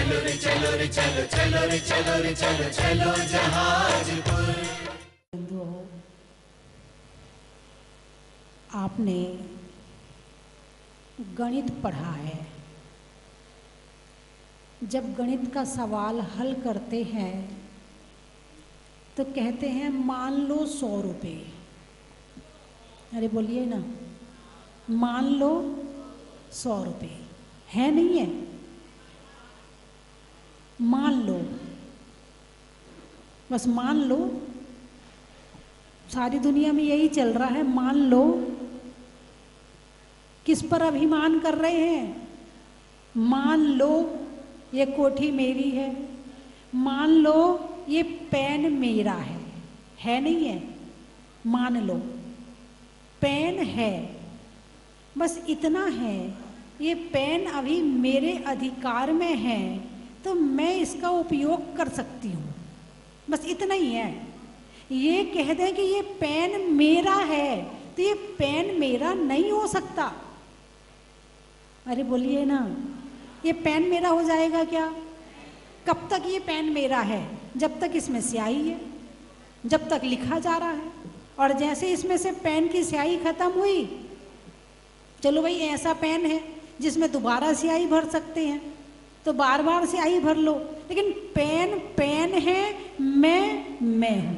चलो रे चलो रे चलो, चलो रे चलो रे चलो, चलो जहाजपुर। आपने गणित पढ़ा है। जब गणित का सवाल हल करते हैं तो कहते हैं मान लो 100 रुपये। अरे बोलिए ना, मान लो 100 रुपये है नहीं है? मान लो, बस मान लो। सारी दुनिया में यही चल रहा है, मान लो। किस पर अभिमान कर रहे हैं? मान लो ये कोठी मेरी है, मान लो ये पेन मेरा है नहीं है? मान लो पेन है, बस इतना है। ये पेन अभी मेरे अधिकार में है तो मैं इसका उपयोग कर सकती हूँ, बस इतना ही है। ये कह दें कि ये पेन मेरा है तो ये पेन मेरा नहीं हो सकता। अरे बोलिए ना, ये पेन मेरा हो जाएगा क्या? कब तक ये पेन मेरा है? जब तक इसमें स्याही है, जब तक लिखा जा रहा है। और जैसे इसमें से पेन की स्याही खत्म हुई, चलो भाई ऐसा पेन है जिसमें दोबारा स्याही भर सकते हैं तो बार बार स्याही भर लो, लेकिन पेन पेन है, मैं हूं।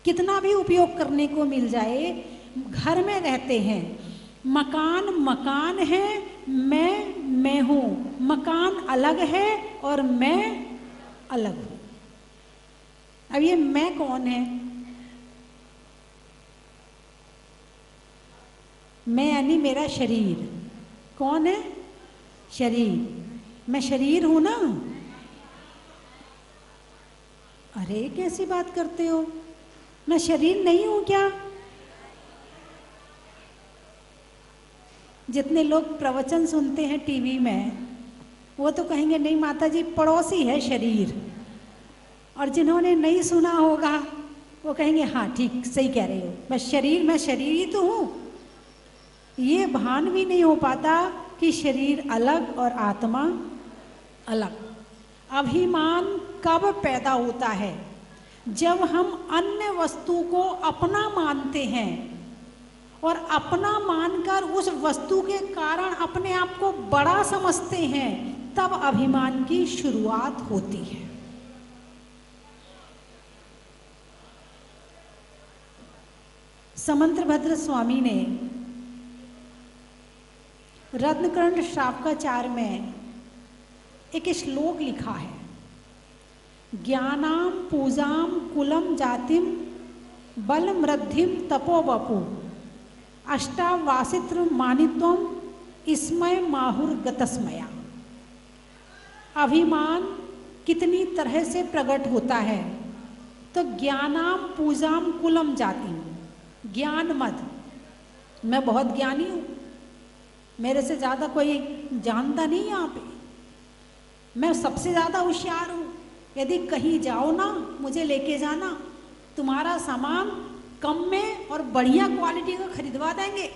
कितना भी उपयोग करने को मिल जाए, घर में रहते हैं, मकान मकान है, मैं हूं। मकान अलग है और मैं अलग हूं। अब ये मैं कौन है? मैं यानी मेरा शरीर। कौन है? शरीर। मैं शरीर हूं ना? अरे कैसी बात करते हो, मैं शरीर नहीं हूं क्या? जितने लोग प्रवचन सुनते हैं टीवी में, वो तो कहेंगे नहीं माता जी पड़ोसी है शरीर। और जिन्होंने नहीं सुना होगा वो कहेंगे हाँ ठीक सही कह रहे हो, मैं शरीर ही तो हूँ। ये भान भी नहीं हो पाता कि शरीर अलग और आत्मा अलग। अभिमान कब पैदा होता है? जब हम अन्य वस्तु को अपना मानते हैं और अपना मानकर उस वस्तु के कारण अपने आप को बड़ा समझते हैं, तब अभिमान की शुरुआत होती है। समंत्रभद्र स्वामी ने रत्नकर्ण शावकाचार्य में एक श्लोक लिखा है, ज्ञानाम पूजाम कुलम जातिम बल मृद्धिम तपो वपु अष्टावासित्र मानित्वम इसमय माहुर गतस्मया। अभिमान कितनी तरह से प्रकट होता है? तो ज्ञानाम पूजाम कुलम जातिम, ज्ञान मत, मैं बहुत ज्ञानी हूँ, मेरे से ज़्यादा कोई जानता नहीं यहाँ पे, मैं सबसे ज़्यादा होशियार हूँ, यदि कहीं जाओ ना मुझे लेके जाना, तुम्हारा सामान कम में और बढ़िया क्वालिटी का खरीदवा देंगे,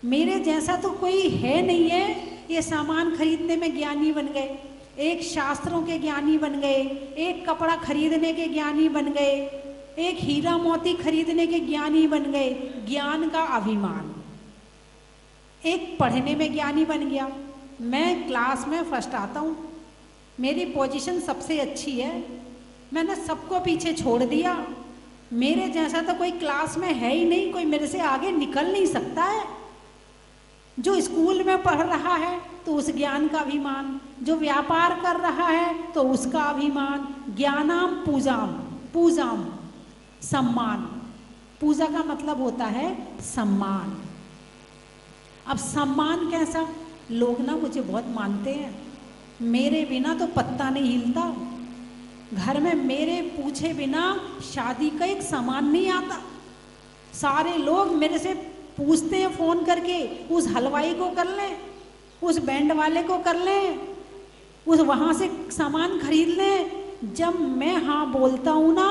मेरे जैसा तो कोई है नहीं है। ये सामान खरीदने में ज्ञानी बन गए, एक शास्त्रों के ज्ञानी बन गए, एक कपड़ा खरीदने के ज्ञानी बन गए, एक हीरा मोती खरीदने के ज्ञानी बन गए। ज्ञान का अभिमान। एक पढ़ने में ज्ञानी बन गया, मैं क्लास में फर्स्ट आता हूँ, मेरी पोजीशन सबसे अच्छी है, मैंने सबको पीछे छोड़ दिया, मेरे जैसा तो कोई क्लास में है ही नहीं, कोई मेरे से आगे निकल नहीं सकता है। जो स्कूल में पढ़ रहा है तो उस ज्ञान का अभिमान, जो व्यापार कर रहा है तो उसका अभिमान। ज्ञानाम पूजाम, पूजाम सम्मान, पूजा का मतलब होता है सम्मान। अब सम्मान कैसा? लोग ना मुझे बहुत मानते हैं, मेरे बिना तो पत्ता नहीं हिलता, घर में मेरे पूछे बिना शादी का एक सामान नहीं आता। सारे लोग मेरे से पूछते हैं फ़ोन करके, उस हलवाई को कर लें, उस बैंड वाले को कर लें, उस वहाँ से सामान खरीद लें। जब मैं हाँ बोलता हूँ ना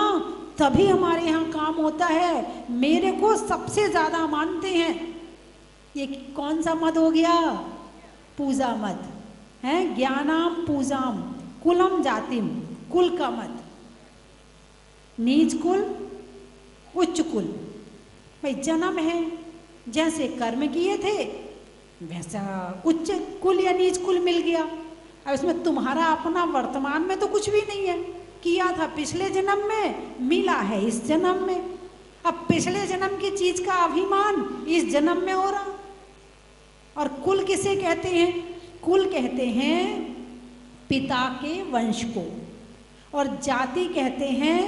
तभी हमारे यहाँ काम होता है, मेरे को सबसे ज़्यादा मानते हैं। ये कौन सा मत हो गया? पूजा मत। है ज्ञानाम पूजाम कुलम जातिम, कुल का मत, नीच कुल उच्च कुल। भाई जन्म है, जैसे कर्म किए थे वैसा उच्च कुल या नीच कुल मिल गया। अब इसमें तुम्हारा अपना वर्तमान में तो कुछ भी नहीं है, किया था पिछले जन्म में, मिला है इस जन्म में। अब पिछले जन्म की चीज का अभिमान इस जन्म में हो रहा। और कुल किसे कहते हैं? कुल कहते हैं पिता के वंश को, और जाति कहते हैं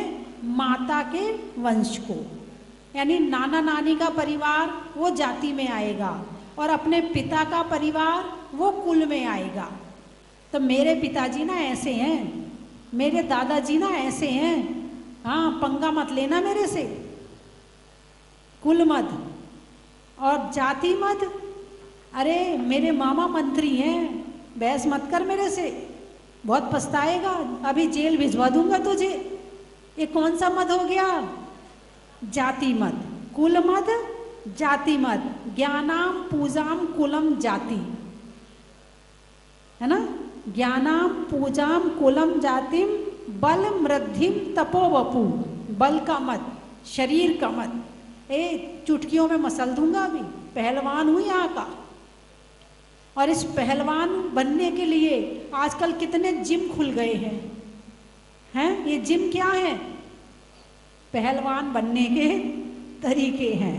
माता के वंश को। यानी नाना नानी का परिवार वो जाति में आएगा, और अपने पिता का परिवार वो कुल में आएगा। तो मेरे पिताजी ना ऐसे हैं, मेरे दादाजी ना ऐसे हैं, हाँ पंगा मत लेना मेरे से। कुल मत और जाति मत, अरे मेरे मामा मंत्री हैं, बहस मत कर मेरे से, बहुत पछताएगा, अभी जेल भिजवा दूंगा तुझे। ये कौन सा मत हो गया? जाति मत। कुल मत, जाति मत। ज्ञानाम पूजाम कुलम जाति, है ना? ज्ञानाम पूजाम कुलम जातिम बल मृद्धिम तपो वपु। बल का मत, शरीर का मत। चुटकियों में मसल दूंगा अभी, पहलवान हूं यहाँ का। और इस पहलवान बनने के लिए आजकल कितने जिम खुल गए हैं? ये जिम क्या है? पहलवान बनने के तरीके हैं।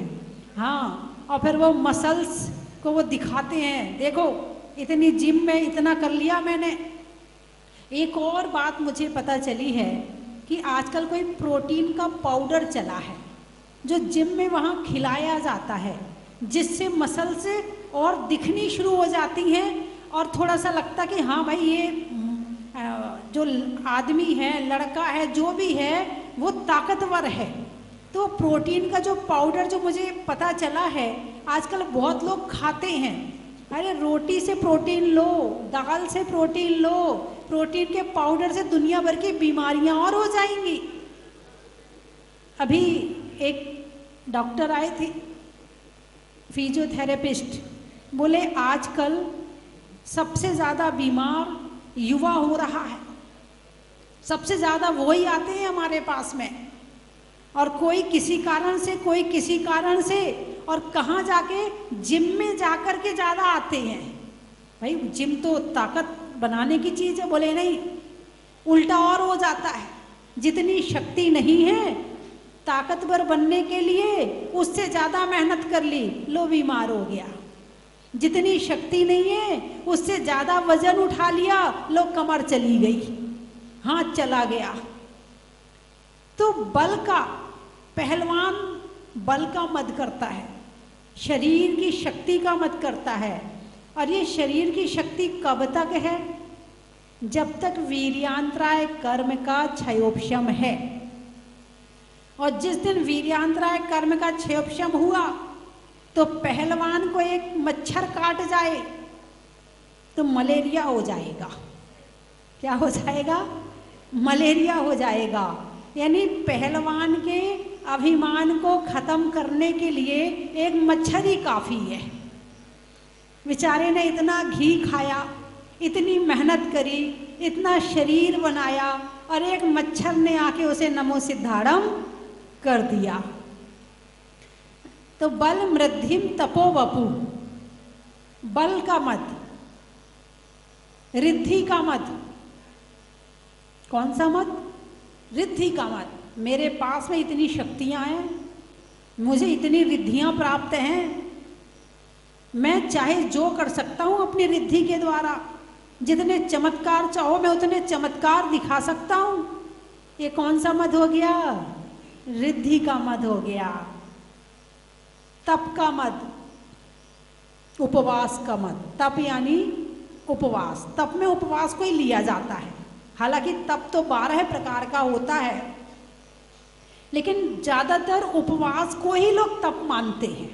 हाँ, और फिर वो मसल्स को वो दिखाते हैं, देखो इतनी जिम में इतना कर लिया मैंने। एक और बात मुझे पता चली है कि आजकल कोई प्रोटीन का पाउडर चला है जो जिम में वहाँ खिलाया जाता है, जिससे मसल से और दिखनी शुरू हो जाती हैं, और थोड़ा सा लगता कि हाँ भाई ये जो आदमी है, लड़का है, जो भी है वो ताकतवर है। तो प्रोटीन का जो पाउडर जो मुझे पता चला है आजकल बहुत लोग खाते हैं। अरे रोटी से प्रोटीन लो, दाल से प्रोटीन लो, प्रोटीन के पाउडर से दुनिया भर की बीमारियां और हो जाएंगी। अभी एक डॉक्टर आए थे, फिजियोथेरेपिस्ट, बोले आजकल सबसे ज़्यादा बीमार युवा हो रहा है, सबसे ज़्यादा वही आते हैं हमारे पास में, और कोई किसी कारण से, कोई किसी कारण से, और कहाँ जाके जिम में जाकर के ज़्यादा आते हैं। भाई जिम तो ताकत बनाने की चीज़ है। बोले नहीं, उल्टा और हो जाता है, जितनी शक्ति नहीं है ताकतवर बनने के लिए उससे ज़्यादा मेहनत कर ली, लो बीमार हो गया। जितनी शक्ति नहीं है उससे ज़्यादा वजन उठा लिया, लो कमर चली गई, हाथ चला गया। तो बल का, पहलवान बल का मद करता है, शरीर की शक्ति का मद करता है। और ये शरीर की शक्ति कब तक है? जब तक वीर्यांतराय कर्म का क्षयोपशम है। और जिस दिन वीर्यांतराय कर्म का क्षयोपशम हुआ तो पहलवान को एक मच्छर काट जाए तो मलेरिया हो जाएगा। क्या हो जाएगा? मलेरिया हो जाएगा। यानी पहलवान के अभिमान को खत्म करने के लिए एक मच्छर ही काफी है। बेचारे ने इतना घी खाया, इतनी मेहनत करी, इतना शरीर बनाया, और एक मच्छर ने आके उसे नमो सिद्धाड़म कर दिया। तो बल मृद्धिम तपो वपु, बल का मत, रिद्धि का मत। कौन सा मत? रिद्धि का मत। मेरे पास में इतनी शक्तियां हैं, मुझे इतनी रिद्धियां प्राप्त हैं, मैं चाहे जो कर सकता हूं अपनी रिद्धि के द्वारा, जितने चमत्कार चाहो मैं उतने चमत्कार दिखा सकता हूं। ये कौन सा मत हो गया? रिद्धि का मत हो गया। तप का मत, उपवास का मत। तप यानी उपवास, तप में उपवास को ही लिया जाता है। हालांकि तप तो 12 प्रकार का होता है, लेकिन ज्यादातर उपवास को ही लोग तप मानते हैं।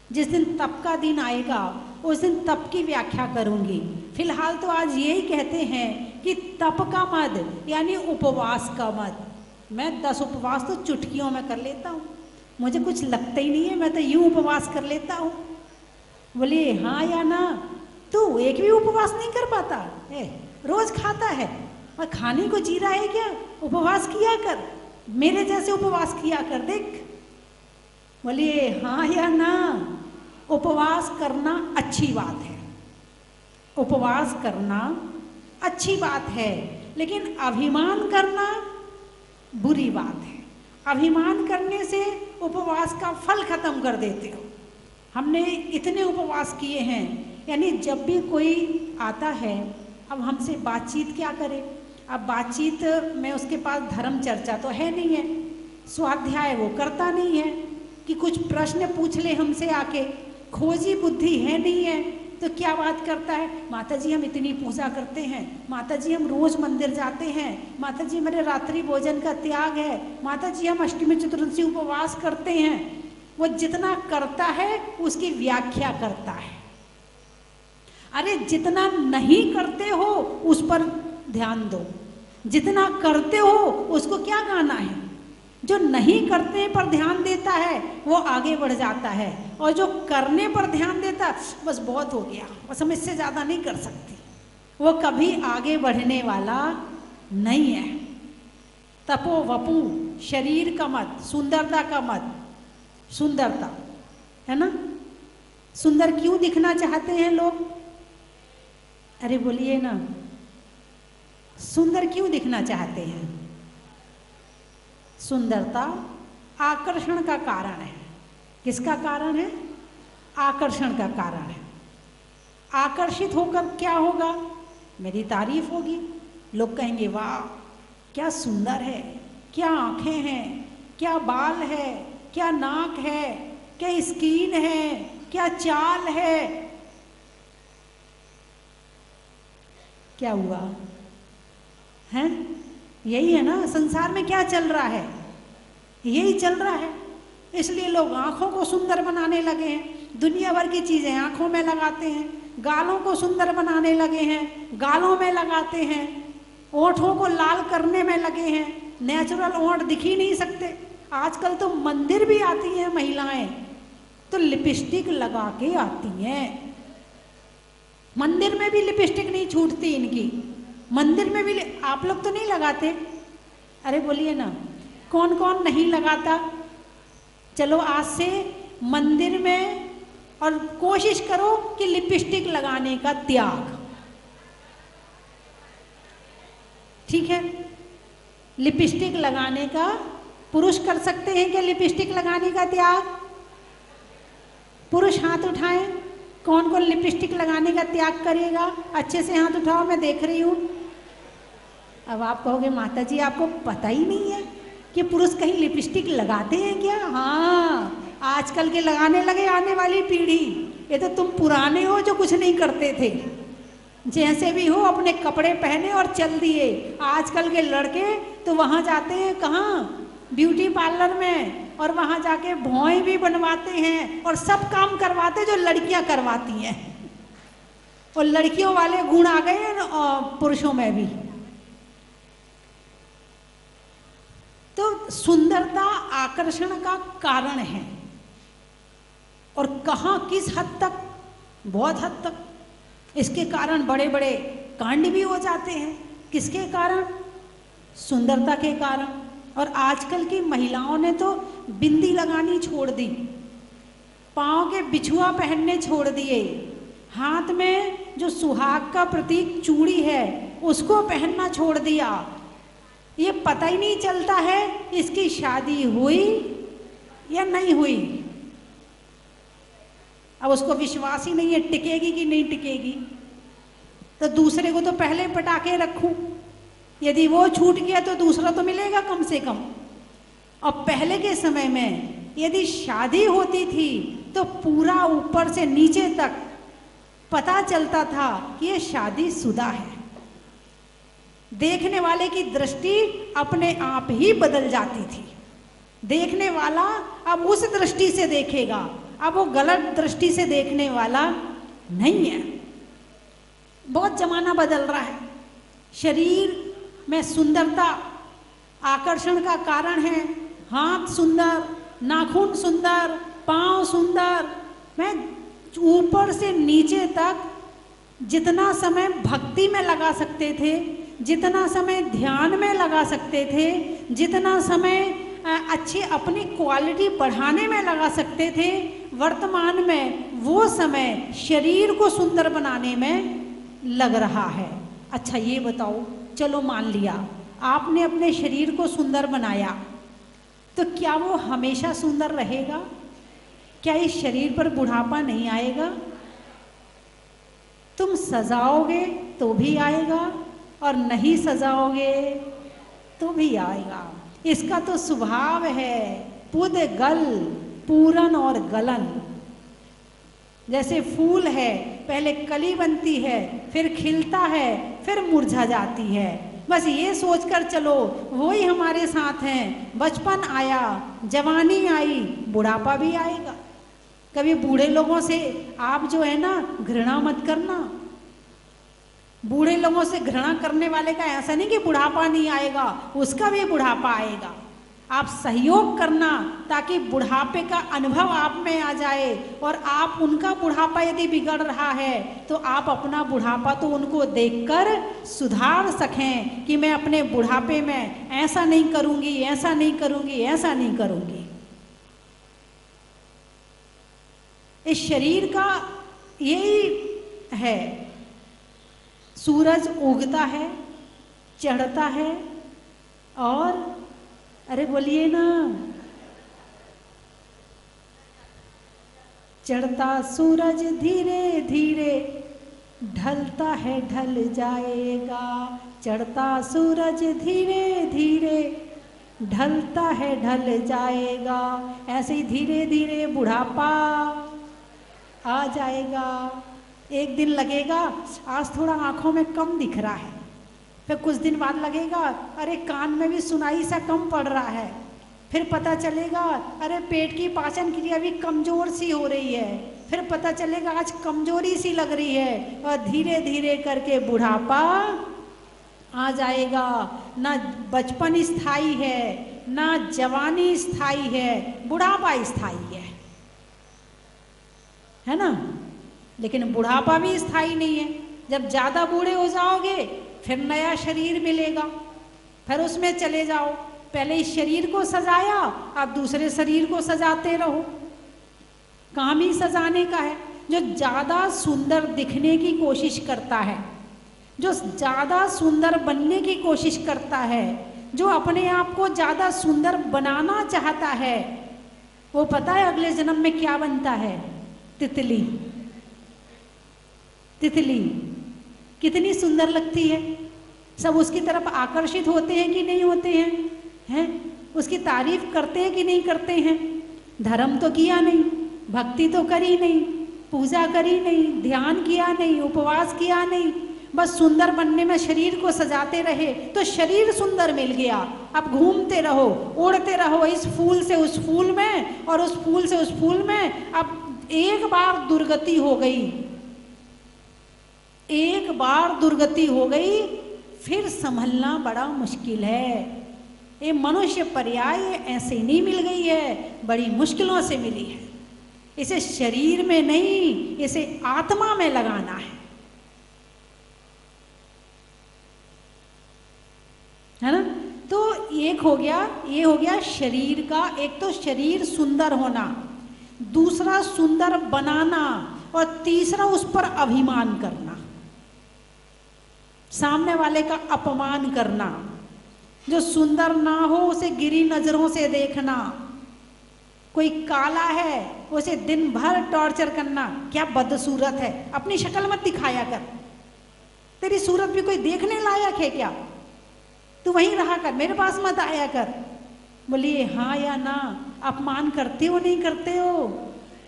जिस दिन तप का दिन आएगा उस दिन तप की व्याख्या करूंगी। फिलहाल तो आज यही कहते हैं कि तप का मद यानी उपवास का मद। मैं 10 उपवास तो चुटकियों में कर लेता हूँ, मुझे कुछ लगता ही नहीं है, मैं तो यूं उपवास कर लेता हूँ। बोले हाँ या ना? तू एक भी उपवास नहीं कर पाता है, रोज खाता है और खाने को जी रहा है क्या? उपवास किया कर, मेरे जैसे उपवास किया कर देख। बोलिए हाँ या ना? उपवास करना अच्छी बात है, उपवास करना अच्छी बात है, लेकिन अभिमान करना बुरी बात है। अभिमान करने से उपवास का फल खत्म कर देते हो। हमने इतने उपवास किए हैं, यानी जब भी कोई आता है, अब हमसे बातचीत क्या करे? अब बातचीत में उसके पास धर्म चर्चा तो है नहीं है, स्वाध्याय वो करता नहीं है कि कुछ प्रश्न पूछ ले हमसे आके, खोजी बुद्धि है नहीं है, तो क्या बात करता है? माता जी हम इतनी पूजा करते हैं, माता जी हम रोज मंदिर जाते हैं, माता जी मेरे रात्रि भोजन का त्याग है, माता जी हम अष्टमी चतुर्दशी उपवास करते हैं। वो जितना करता है उसकी व्याख्या करता है। अरे जितना नहीं करते हो उस पर ध्यान दो, जितना करते हो उसको क्या गाना है? जो नहीं करने पर ध्यान देता है वो आगे बढ़ जाता है, और जो करने पर ध्यान देता बस बहुत हो गया, बस हम इससे ज़्यादा नहीं कर सकते, वो कभी आगे बढ़ने वाला नहीं है। तपो वपु, शरीर का मत, सुंदरता का मत। सुंदरता है ना, सुंदर क्यों दिखना चाहते हैं लोग? अरे बोलिए ना, सुंदर क्यों दिखना चाहते हैं? सुंदरता आकर्षण का कारण है। किसका कारण है? आकर्षण का कारण है। आकर्षित होकर क्या होगा? मेरी तारीफ होगी, लोग कहेंगे वाह क्या सुंदर है, क्या आंखें हैं, क्या बाल है, क्या नाक है, क्या स्किन है, क्या चाल है। क्या हुआ है? यही है ना संसार में क्या चल रहा है, यही चल रहा है। इसलिए लोग आंखों को सुंदर बनाने लगे हैं, दुनिया भर की चीजें आंखों में लगाते हैं, गालों को सुंदर बनाने लगे हैं, गालों में लगाते हैं, ओंठों को लाल करने में लगे हैं, नेचुरल ओंठ दिख ही नहीं सकते। आजकल तो मंदिर भी आती हैं महिलाएं तो लिपस्टिक लगा के आती हैं, मंदिर में भी लिपस्टिक नहीं छूटती इनकी, मंदिर में भी। आप लोग तो नहीं लगाते? अरे बोलिए ना, कौन कौन नहीं लगाता? चलो आज से मंदिर में और कोशिश करो कि लिपस्टिक लगाने का त्याग। ठीक है, लिपस्टिक लगाने का पुरुष कर सकते हैं क्या? लिपस्टिक लगाने का त्याग पुरुष हाथ उठाएं, कौन कौन लिपस्टिक लगाने का त्याग करेगा? अच्छे से हाथ उठाओ, मैं देख रही हूँ। अब आप कहोगे माता जी आपको पता ही नहीं है कि पुरुष कहीं लिपस्टिक लगाते हैं क्या? हाँ, आजकल के लगाने लगे आने वाली पीढ़ी। ये तो तुम पुराने हो जो कुछ नहीं करते थे, जैसे भी हो अपने कपड़े पहने और चल दिए। आजकल के लड़के तो वहाँ जाते हैं, कहाँ? ब्यूटी पार्लर में, और वहाँ जाके भौएं भी बनवाते हैं और सब काम करवाते जो लड़कियां करवाती हैं। और लड़कियों वाले गुण आ गए हैं पुरुषों में भी। तो सुंदरता आकर्षण का कारण है, और कहाँ किस हद तक? बहुत हद तक। इसके कारण बड़े बड़े कांड भी हो जाते हैं। किसके कारण? सुंदरता के कारण। और आजकल की महिलाओं ने तो बिंदी लगानी छोड़ दी, पाँव के बिछुआ पहनने छोड़ दिए, हाथ में जो सुहाग का प्रतीक चूड़ी है उसको पहनना छोड़ दिया। ये पता ही नहीं चलता है इसकी शादी हुई या नहीं हुई। अब उसको विश्वास ही नहीं है टिकेगी कि नहीं टिकेगी, तो दूसरे को तो पहले पटाके रखूं, यदि वो छूट गया तो दूसरा तो मिलेगा कम से कम। और पहले के समय में यदि शादी होती थी तो पूरा ऊपर से नीचे तक पता चलता था कि ये शादीशुदा है। देखने वाले की दृष्टि अपने आप ही बदल जाती थी। देखने वाला अब उस दृष्टि से देखेगा, अब वो गलत दृष्टि से देखने वाला नहीं है। बहुत जमाना बदल रहा है। शरीर में सुंदरता आकर्षण का कारण है। हाथ सुंदर, नाखून सुंदर, पांव सुंदर, मैं ऊपर से नीचे तक जितना समय भक्ति में लगा सकते थे, जितना समय ध्यान में लगा सकते थे, जितना समय अच्छी अपनी क्वालिटी बढ़ाने में लगा सकते थे, वर्तमान में वो समय शरीर को सुंदर बनाने में लग रहा है। अच्छा ये बताओ, चलो मान लिया आपने अपने शरीर को सुंदर बनाया, तो क्या वो हमेशा सुंदर रहेगा? क्या इस शरीर पर बुढ़ापा नहीं आएगा? तुम सजाओगे तो भी आएगा और नहीं सजाओगे तो भी आएगा। इसका तो स्वभाव है पुद गल पूरन और गलन। जैसे फूल है, पहले कली बनती है, फिर खिलता है, फिर मुरझा जाती है। बस ये सोचकर चलो वही हमारे साथ हैं। बचपन आया, जवानी आई, बुढ़ापा भी आएगा। कभी बूढ़े लोगों से आप जो है ना घृणा मत करना। बूढ़े लोगों से घृणा करने वाले का ऐसा नहीं कि बुढ़ापा नहीं आएगा, उसका भी बुढ़ापा आएगा। आप सहयोग करना ताकि बुढ़ापे का अनुभव आप में आ जाए, और आप उनका बुढ़ापा यदि बिगड़ रहा है तो आप अपना बुढ़ापा तो उनको देखकर सुधार सकें कि मैं अपने बुढ़ापे में ऐसा नहीं करूंगी, ऐसा नहीं करूंगी, ऐसा नहीं करूंगी। इस शरीर का यही है, सूरज उगता है, चढ़ता है, और अरे बोलिए ना, चढ़ता सूरज धीरे धीरे ढलता है, ढल जाएगा। चढ़ता सूरज धीरे धीरे ढलता है, ढल जाएगा। ऐसे ही धीरे धीरे बुढ़ापा आ जाएगा। एक दिन लगेगा आज थोड़ा आंखों में कम दिख रहा है, फिर कुछ दिन बाद लगेगा अरे कान में भी सुनाई सा कम पड़ रहा है, फिर पता चलेगा अरे पेट की पाचन क्रिया भी कमजोर सी हो रही है, फिर पता चलेगा आज कमजोरी सी लग रही है, और धीरे धीरे करके बुढ़ापा आ जाएगा। ना बचपन स्थायी है, ना जवानी स्थायी है, बुढ़ापा स्थायी है ना। लेकिन बुढ़ापा भी स्थायी नहीं है। जब ज़्यादा बूढ़े हो जाओगे फिर नया शरीर मिलेगा, फिर उसमें चले जाओ। पहले इस शरीर को सजाया, अब दूसरे शरीर को सजाते रहो। काम ही सजाने का है। जो ज़्यादा सुंदर दिखने की कोशिश करता है, जो ज़्यादा सुंदर बनने की कोशिश करता है, जो अपने आप को ज़्यादा सुंदर बनाना चाहता है, वो पता है अगले जन्म में क्या बनता है? तितली। तितली कितनी सुंदर लगती है, सब उसकी तरफ आकर्षित होते हैं कि नहीं होते हैं? हैं? उसकी तारीफ करते हैं कि नहीं करते हैं? धर्म तो किया नहीं, भक्ति तो करी नहीं, पूजा करी नहीं, ध्यान किया नहीं, उपवास किया नहीं, बस सुंदर बनने में शरीर को सजाते रहे तो शरीर सुंदर मिल गया। अब घूमते रहो, उड़ते रहो इस फूल से उस फूल में और उस फूल से उस फूल में। अब एक बार दुर्गति हो गई, एक बार दुर्गति हो गई, फिर संभलना बड़ा मुश्किल है। ये मनुष्य पर्याय ऐसे नहीं मिल गई है, बड़ी मुश्किलों से मिली है। इसे शरीर में नहीं, इसे आत्मा में लगाना है ना। तो एक हो गया, ये हो गया शरीर का। एक तो शरीर सुंदर होना, दूसरा सुंदर बनाना, और तीसरा उस पर अभिमान करना, सामने वाले का अपमान करना। जो सुंदर ना हो उसे गिरी नजरों से देखना, कोई काला है उसे दिन भर टॉर्चर करना, क्या बदसूरत है, अपनी शक्ल मत दिखाया कर, तेरी सूरत भी कोई देखने लायक है क्या, तू वहीं रहा कर, मेरे पास मत आया कर। बोलिए हाँ या ना, अपमान करते हो नहीं करते हो?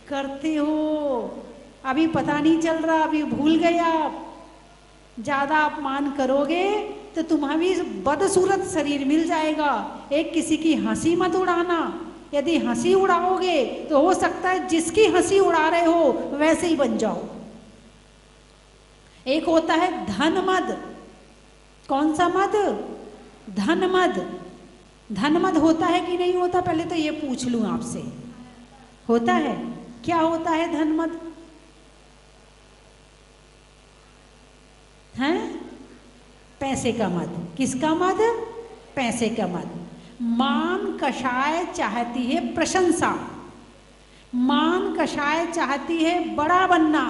करते हो। अभी पता नहीं चल रहा, अभी भूल गए आप। ज़्यादा अपमान करोगे तो तुम्हें भी बदसूरत शरीर मिल जाएगा। एक किसी की हंसी मत उड़ाना, यदि हंसी उड़ाओगे तो हो सकता है जिसकी हंसी उड़ा रहे हो वैसे ही बन जाओ। एक होता है धन मद। कौन सा मद? धन मद। धन मद होता है कि नहीं होता? पहले तो ये पूछ लूं आपसे, होता है? क्या होता है धन मद? पैसे का मद। किसका मद? पैसे का मद। मान कषाय चाहती है प्रशंसा, मान कषाय चाहती है बड़ा बनना।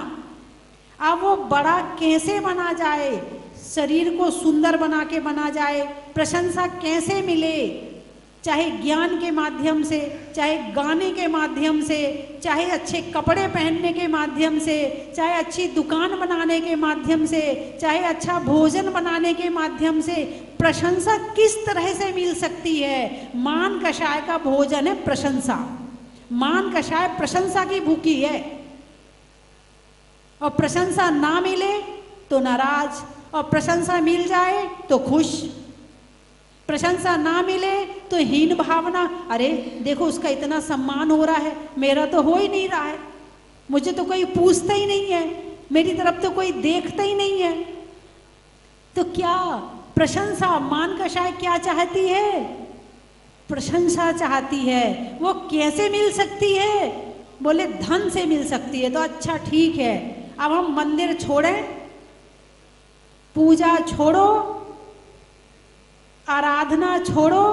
अब वो बड़ा कैसे बना जाए? शरीर को सुंदर बना के बना जाए, प्रशंसा कैसे मिले? चाहे ज्ञान के माध्यम से, चाहे गाने के माध्यम से, चाहे अच्छे कपड़े पहनने के माध्यम से, चाहे अच्छी दुकान बनाने के माध्यम से, चाहे अच्छा भोजन बनाने के माध्यम से, प्रशंसा किस तरह से मिल सकती है? मान कषाय का भोजन है प्रशंसा। मान कषाय प्रशंसा की भूखी है, और प्रशंसा ना मिले तो नाराज, और प्रशंसा मिल जाए तो खुश। प्रशंसा ना मिले तो हीन भावना, अरे देखो उसका इतना सम्मान हो रहा है, मेरा तो हो ही नहीं रहा है, मुझे तो कोई पूछता ही नहीं है, मेरी तरफ तो कोई देखता ही नहीं है। तो क्या प्रशंसा, मान कषाय क्या चाहती है? प्रशंसा चाहती है। वो कैसे मिल सकती है? बोले धन से मिल सकती है। तो अच्छा ठीक है, अब हम मंदिर छोड़ें, पूजा छोड़ो, आराधना छोड़ो,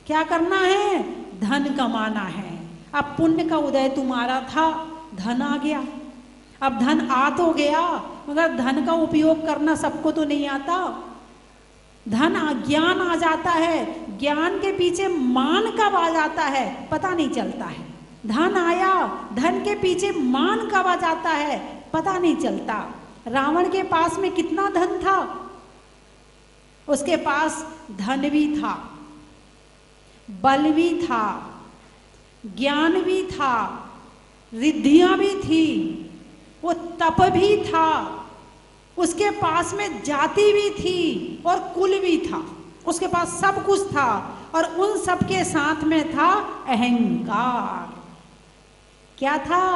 क्या करना है? धन कमाना है। अब पुण्य का उदय तुम्हारा था, धन आ गया। अब धन आ तो गया, मगर धन का उपयोग करना सबको तो नहीं आता। धन ज्ञान आ जाता है, ज्ञान के पीछे मान कब आ जाता है पता नहीं चलता है। धन आया, धन के पीछे मान कब आ जाता है पता नहीं चलता। रावण के पास में कितना धन था? उसके पास धन भी था, बल भी था, ज्ञान भी था, रिद्धियां भी थी, वो तप भी था, उसके पास में जाति भी थी और कुल भी था, उसके पास सब कुछ था। और उन सब के साथ में था अहंकार। क्या था?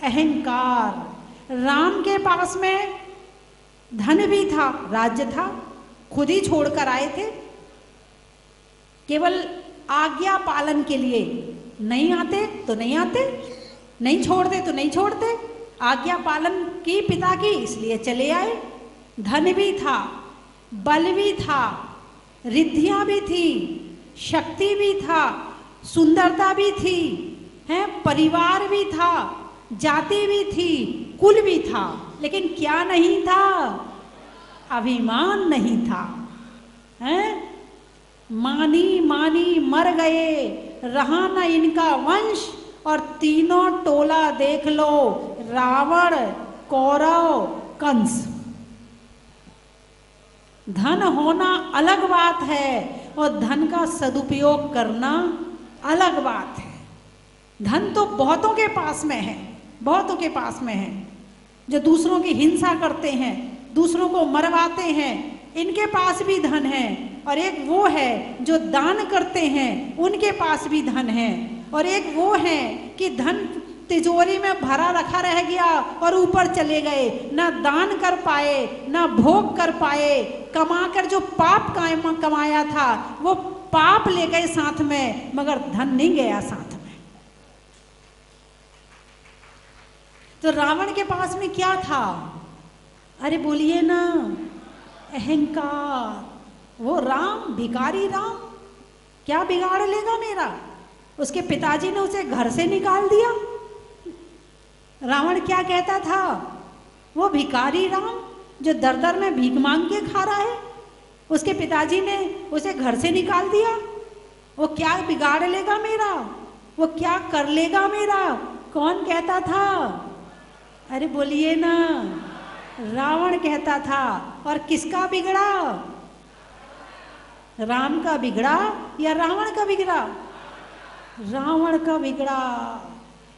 अहंकार। राम के पास में धन भी था, राज्य था, खुद ही छोड़कर आए थे, केवल आज्ञा पालन के लिए। नहीं आते तो नहीं आते, नहीं छोड़ते तो नहीं छोड़ते, आज्ञा पालन की पिता की, इसलिए चले आए। धन भी था, बल भी था, रिद्धियां भी थी, शक्ति भी था, सुंदरता भी थी, हैं, परिवार भी था, जाति भी थी, कुल भी था, लेकिन क्या नहीं था? अभिमान नहीं था। हैं? मानी मानी मर गए, रहा न इनका वंश, और तीनों टोला देख लो, रावण, कौरव, कंस। धन होना अलग बात है और धन का सदुपयोग करना अलग बात है। धन तो बहुतों के पास में है, बहुतों के पास में है, जो दूसरों की हिंसा करते हैं, दूसरों को मरवाते हैं, इनके पास भी धन है। और एक वो है जो दान करते हैं, उनके पास भी धन है। और एक वो है कि धन तिजोरी में भरा रखा रह गया और ऊपर चले गए, ना दान कर पाए, ना भोग कर पाए, कमाकर जो पाप कमाया था वो पाप ले गए साथ में, मगर धन नहीं गया साथ में। तो रावण के पास में क्या था? अरे बोलिए ना, अहंकार। वो राम, भिखारी राम, क्या बिगाड़ लेगा मेरा? उसके पिताजी ने उसे घर से निकाल दिया। रावण क्या कहता था? वो भिखारी राम जो दर दर में भीख मांग के खा रहा है, उसके पिताजी ने उसे घर से निकाल दिया। वो क्या बिगाड़ लेगा मेरा? वो क्या कर लेगा मेरा? कौन कहता था? अरे बोलिए ना, रावण कहता था। और किसका बिगड़ा? राम का बिगड़ा या रावण का बिगड़ा? रावण का बिगड़ा।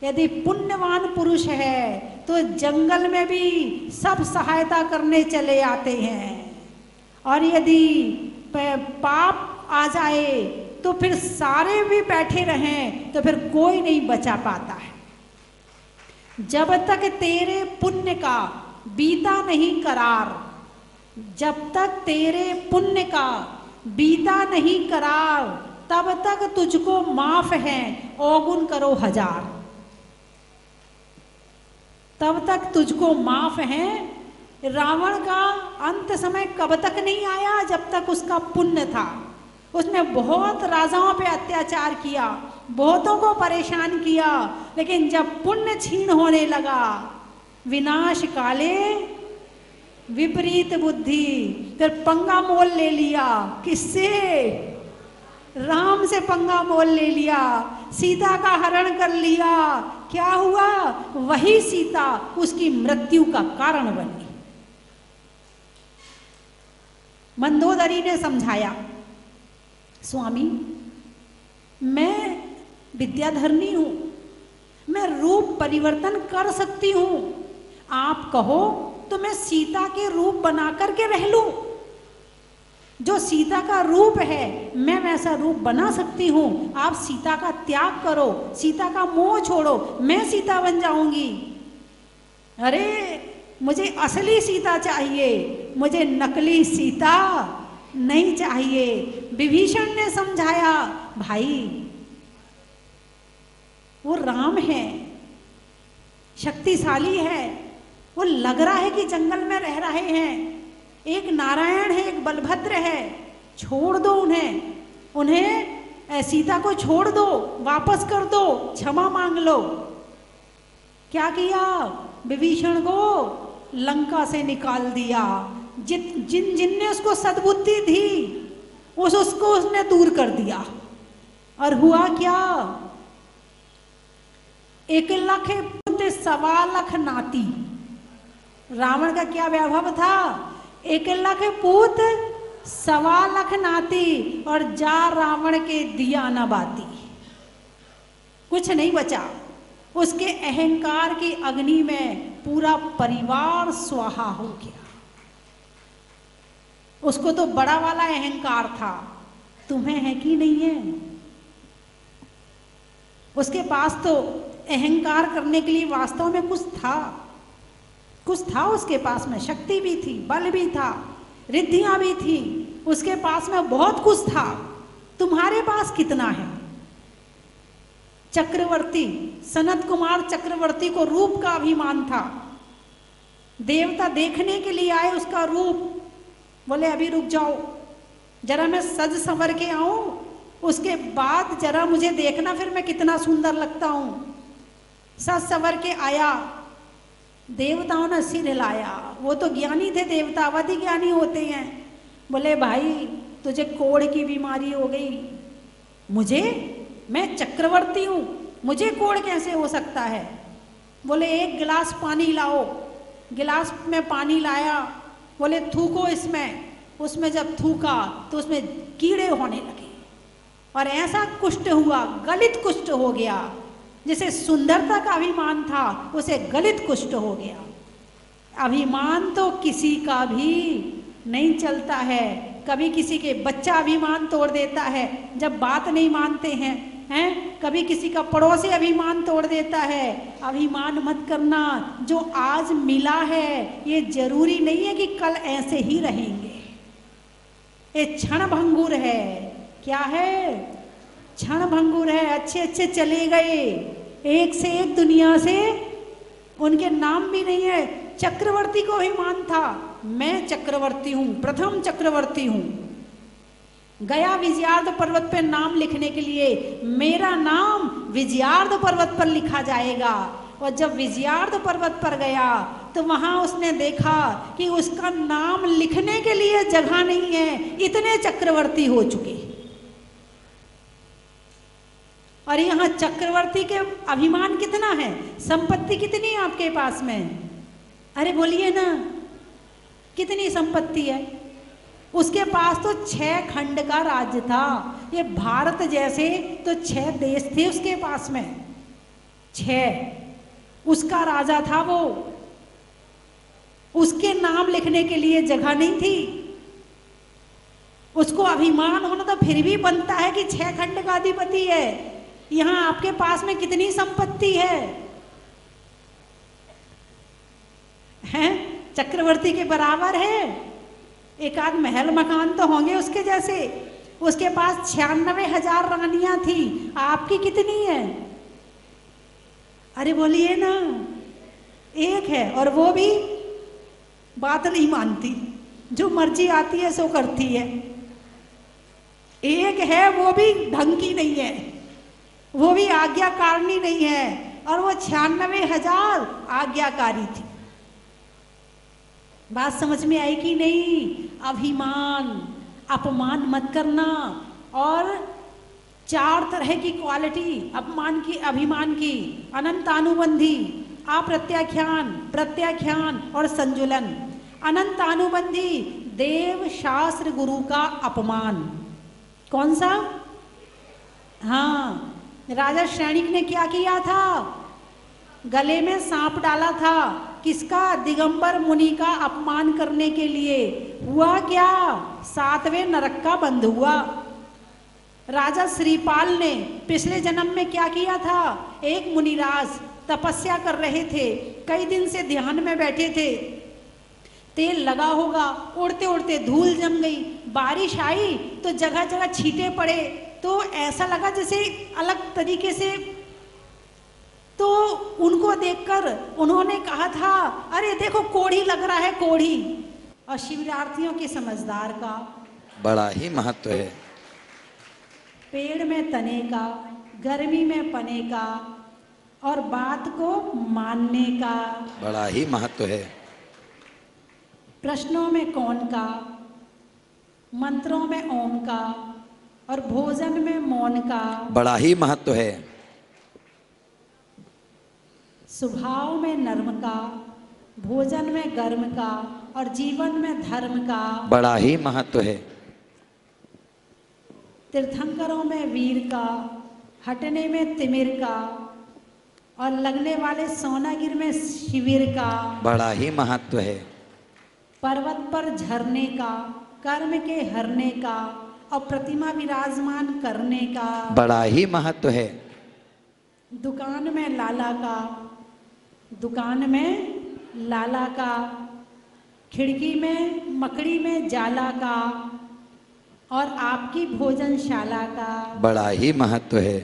यदि पुण्यवान पुरुष है तो जंगल में भी सब सहायता करने चले आते हैं, और यदि पाप आ जाए तो फिर सारे भी बैठे रहें तो फिर कोई नहीं बचा पाता है। जब तक तेरे पुण्य का बीता नहीं करार, जब तक तेरे पुण्य का बीता नहीं करार, तब तक तुझको माफ है औगुन करो हजार। तब तक तुझको माफ है, रावण का अंत समय कब तक नहीं आया? जब तक उसका पुण्य था। उसने बहुत राजाओं पे अत्याचार किया, बहुतों को परेशान किया, लेकिन जब पुण्य छीन होने लगा, विनाश काले विपरीत बुद्धि, फिर पंगा मोल ले लिया। किससे? राम से पंगा मोल ले लिया, सीता का हरण कर लिया। क्या हुआ? वही सीता उसकी मृत्यु का कारण बनी। मंदोदरी ने समझाया, स्वामी मैं विद्याधरनी हूं, मैं रूप परिवर्तन कर सकती हूं, आप कहो तो मैं सीता के रूप बना करके रह लूं। जो सीता का रूप है मैं वैसा रूप बना सकती हूं, आप सीता का त्याग करो, सीता का मोह छोड़ो, मैं सीता बन जाऊंगी। अरे मुझे असली सीता चाहिए, मुझे नकली सीता नहीं चाहिए। विभीषण ने समझाया, भाई वो राम है, शक्तिशाली है, वो लग रहा है कि जंगल में रह रहे हैं, एक नारायण है, एक बलभद्र है, छोड़ दो उन्हें सीता को छोड़ दो, वापस कर दो, क्षमा मांग लो। क्या किया? विभीषण को लंका से निकाल दिया। जिनने उसको सद्बुद्धि थी उसको उसने दूर कर दिया। और हुआ क्या? 1 लाख पुत्र 1.25 लाख नाती। रावण का क्या वैभव था? 1 लाख पूत 1.25 लाख नाती, और जा रावण के दिया न बाती। कुछ नहीं बचा। उसके अहंकार की अग्नि में पूरा परिवार स्वाहा हो गया। उसको तो बड़ा वाला अहंकार था, तुम्हें है कि नहीं है? उसके पास तो अहंकार करने के लिए वास्तव में कुछ था उसके पास में, शक्ति भी थी, बल भी था, रिद्धियां भी थी, उसके पास में बहुत कुछ था। तुम्हारे पास कितना है? चक्रवर्ती सनत कुमार चक्रवर्ती को रूप का अभिमान था। देवता देखने के लिए आए उसका रूप, बोले अभी रुक जाओ, जरा मैं सज संवर के आऊं, उसके बाद जरा मुझे देखना फिर मैं कितना सुंदर लगता हूं। सज संवर के आया, देवताओं ने सिर हिलाया। वो तो ज्ञानी थे देवता, अवधि ज्ञानी होते हैं। बोले भाई तुझे कोढ़ की बीमारी हो गई, मैं चक्रवर्ती हूं, मुझे कोढ़ कैसे हो सकता है? बोले 1 गिलास पानी लाओ। गिलास में पानी लाया, बोले थूको इसमें। उसमें जब थूका तो उसमें कीड़े होने लगे और ऐसा कुष्ठ हुआ, गलित कुष्ठ हो गया। जिसे सुंदरता का अभिमान था उसे गलित कुष्ठ हो गया। अभिमान तो किसी का भी नहीं चलता है। कभी किसी के बच्चा अभिमान तोड़ देता है जब बात नहीं मानते हैं, कभी किसी का पड़ोसी अभिमान तोड़ देता है। अभिमान मत करना। जो आज मिला है ये जरूरी नहीं है कि कल ऐसे ही रहेंगे। ये क्षण भंगुर है। क्या है? क्षण भंगुर है। अच्छे चले गए, एक से एक दुनिया से उनके नाम भी नहीं है। चक्रवर्ती को अभिमान था, मैं चक्रवर्ती हूं, प्रथम चक्रवर्ती हूं। गया विजयार्ध पर्वत पर नाम लिखने के लिए, मेरा नाम विजयार्ध पर्वत पर लिखा जाएगा। और जब विजयार्ध पर्वत पर गया तो वहां उसने देखा कि उसका नाम लिखने के लिए जगह नहीं है, इतने चक्रवर्ती हो चुके। और यहाँ चक्रवर्ती के अभिमान कितना है, संपत्ति कितनी है आपके पास में? अरे बोलिए ना, कितनी संपत्ति है? उसके पास तो 6 खंड का राज्य था। ये भारत जैसे तो 6 देश थे उसके पास में, 6 उसका राजा था वो। उसके नाम लिखने के लिए जगह नहीं थी। उसको अभिमान होना तो फिर भी बनता है कि 6 खंड का अधिपति है। यहां आपके पास में कितनी संपत्ति है? चक्रवर्ती के बराबर है? एक आध महल मकान तो होंगे उसके जैसे। उसके पास 96,000 रानियां थी, आपकी कितनी है? अरे बोलिए ना, एक है, और वो भी बात नहीं मानती, जो मर्जी आती है सो करती है। एक है वो भी ढंग की नहीं है, वो भी आज्ञाकारिणी नहीं है, और वो 96,000 आज्ञाकारी थी। बात समझ में आई कि नहीं? अभिमान, अपमान मत करना। और 4 तरह की क्वालिटी अपमान की, अभिमान की, अनंतानुबंधी, अप्रत्याख्यान, प्रत्याख्यान और संजुलन। अनंतानुबंधी, देव शास्त्र गुरु का अपमान। कौन सा? हाँ, राजा श्रेणिक ने क्या किया था? गले में सांप डाला था। किसका? दिगंबर मुनि का अपमान करने के लिए। हुआ क्या? 7वें नरक का बंद हुआ। राजा श्रीपाल ने पिछले जन्म में क्या किया था? एक मुनिराज तपस्या कर रहे थे, कई दिन से ध्यान में बैठे थे, तेल लगा होगा, उड़ते उड़ते धूल जम गई, बारिश आई तो जगह जगह छींटे पड़े, तो ऐसा लगा जैसे अलग तरीके से। तो उनको देखकर उन्होंने कहा था, अरे देखो कोढ़ी लग रहा है, कोढ़ी। और शिवरार्थियों के समझदार का बड़ा ही महत्व है। पेड़ में तने का, गर्मी में पने का, और बात को मानने का। बड़ा ही महत्व है। प्रश्नों में कौन का, मंत्रों में ओम का, और भोजन में मौन का। बड़ा ही महत्व है। स्वभाव में नर्म का, भोजन में गर्म का, और जीवन में धर्म का। बड़ा ही महत्व है। तीर्थंकरों में वीर का, हटने में तिमिर का, और लगने वाले सोनागिर में शिविर का। बड़ा ही महत्व है। पर्वत पर झरने का, कर्म के हरने का, और प्रतिमा विराजमान करने का। बड़ा ही महत्व है। दुकान में लाला का, दुकान में लाला का, खिड़की में मकड़ी में जाला का, और आपकी भोजनशाला का। बड़ा ही महत्व है।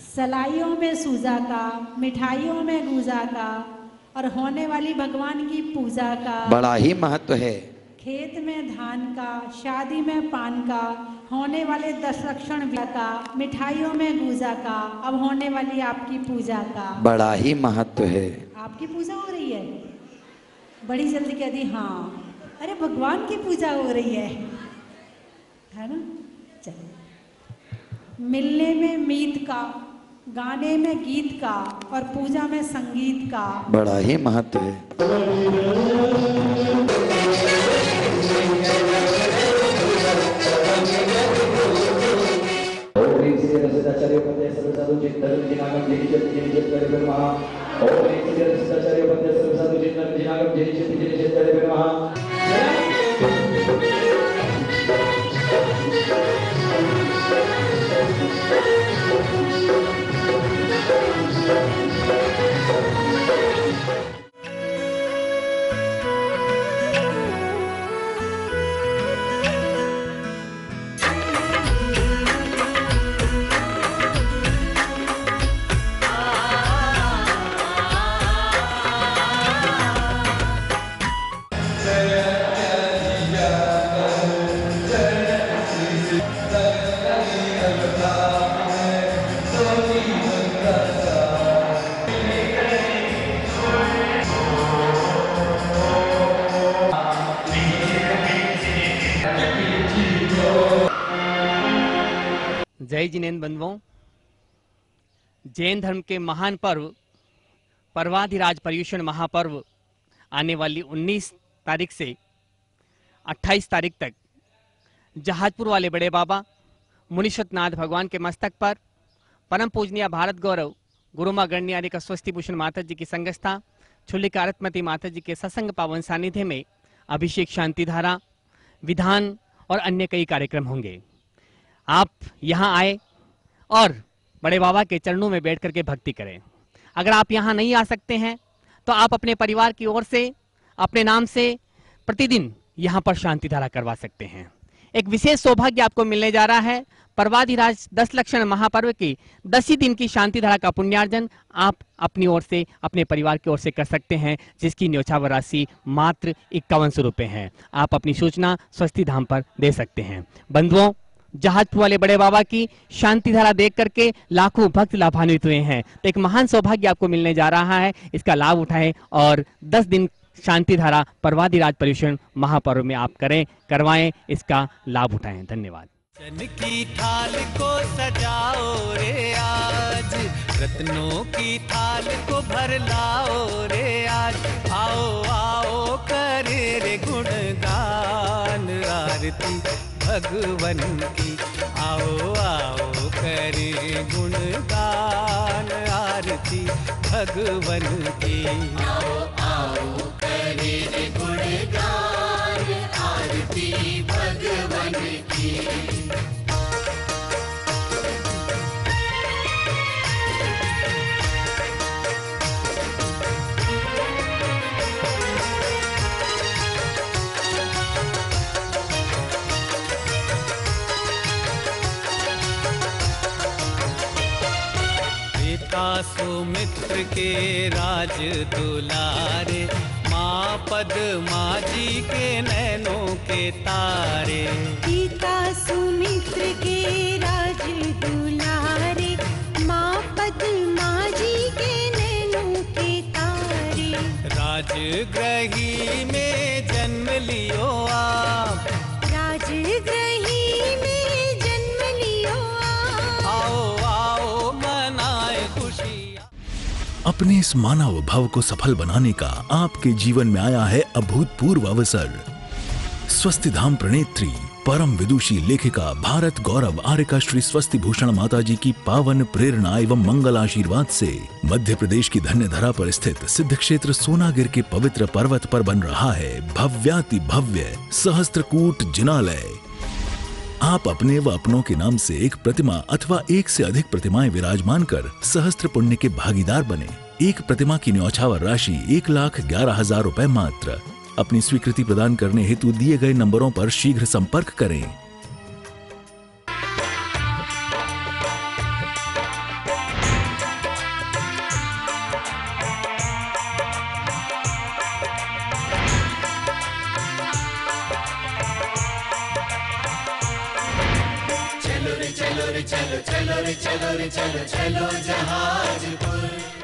सलाइयों में सूजा का, मिठाइयों में गूजा का, और होने वाली भगवान की पूजा का। बड़ा ही महत्व है। खेत में धान का, शादी में पान का, होने वाले दशरक्षण का, मिठाइयों में गूजा का, अब होने वाली आपकी पूजा का। बड़ा ही महत्व है। आपकी पूजा हो रही है? बड़ी जल्दी कह दी हाँ। अरे भगवान की पूजा हो रही है ना? चलो। मिलने में मीत का, गाने में गीत का, और पूजा में संगीत का। बड़ा ही महत्व है। जय जिनेन्द्र बंधुओं, जैन धर्म के महान पर्व पर्वाधिराज पर्युषण महापर्व आने वाली 19 तारीख से 28 तारीख तक जहाजपुर वाले बड़े बाबा मुनीश्वरनाथ भगवान के मस्तक पर परम पूजनीय भारत गौरव गुरु मां गणनियारी का स्वस्ति भूषण माता जी की संगस्था छुल्लिका आरतमती माता जी के सत्संग पावन सानिध्य में अभिषेक शांति धारा, विधान और अन्य कई कार्यक्रम होंगे। आप यहाँ आए और बड़े बाबा के चरणों में बैठ करके भक्ति करें। अगर आप यहाँ नहीं आ सकते हैं तो आप अपने परिवार की ओर से अपने नाम से प्रतिदिन यहाँ पर शांति धारा करवा सकते हैं। एक विशेष सौभाग्य आपको मिलने जा रहा है। पर्वाधिराज 10 लक्षण महापर्व की 10 ही दिन की शांति धारा का पुण्यार्जन आप अपनी ओर से, अपने परिवार की ओर से कर सकते हैं, जिसकी न्यौछावर राशि मात्र 5100 रुपये है। आप अपनी सूचना स्वस्ति धाम पर दे सकते हैं। बंधुओं, जहाजपुर वाले बड़े बाबा की शांति धारा देख करके लाखों भक्त लाभान्वित हुए हैं। तो एक महान सौभाग्य आपको मिलने जा रहा है, इसका लाभ उठाएं और 10 दिन शांति धारा पर्वाधिराज पर्यूषण महापर्व में आप करवाएं, इसका लाभ उठाएं। धन्यवाद। चन की थाल को सजाओ रे आज, रत्नों की थाल को भर लाओ रे आज। आओ आओ करे रे गुणगान आरती भगवन की। आओ आओ करे गुणगान आरती भगवन की। आओ आओ करे रे गुणगान आरती भगवन की। सुमित्र के राज दुलारे, माँ पद्मा जी के नैनों के तारे। पिता सुमित्र के राज दुलारे, माँ पद्मा जी के नैनों के तारे। राजगृही में जन्म लियो आप, राजगृही में जन्म लियो आप। आओ आओ मनाए खुशी। अपने इस मानव भव को सफल बनाने का आपके जीवन में आया है अभूतपूर्व अवसर। स्वस्ति धाम प्रणेत्री परम विदुषी लेखिका भारत गौरव आर्यका श्री स्वस्ति भूषण माता जी की पावन प्रेरणा एवं मंगल आशीर्वाद से मध्य प्रदेश की धन्य धरा पर स्थित सिद्ध क्षेत्र सोनागिर के पवित्र पर्वत पर बन रहा है भव्याति भव्य सहस्त्रकूट जिनालय। आप अपने व अपनों के नाम से एक प्रतिमा अथवा एक से अधिक प्रतिमाएं विराजमान कर सहस्त्र पुण्य के भागीदार बने। एक प्रतिमा की न्यौछावर राशि 1,11,000 रुपए मात्र। अपनी स्वीकृति प्रदान करने हेतु दिए गए नंबरों पर शीघ्र संपर्क करें। चलो रे चलो रे चलो चलो रे चलो रे चलो चलो जहाजपुर।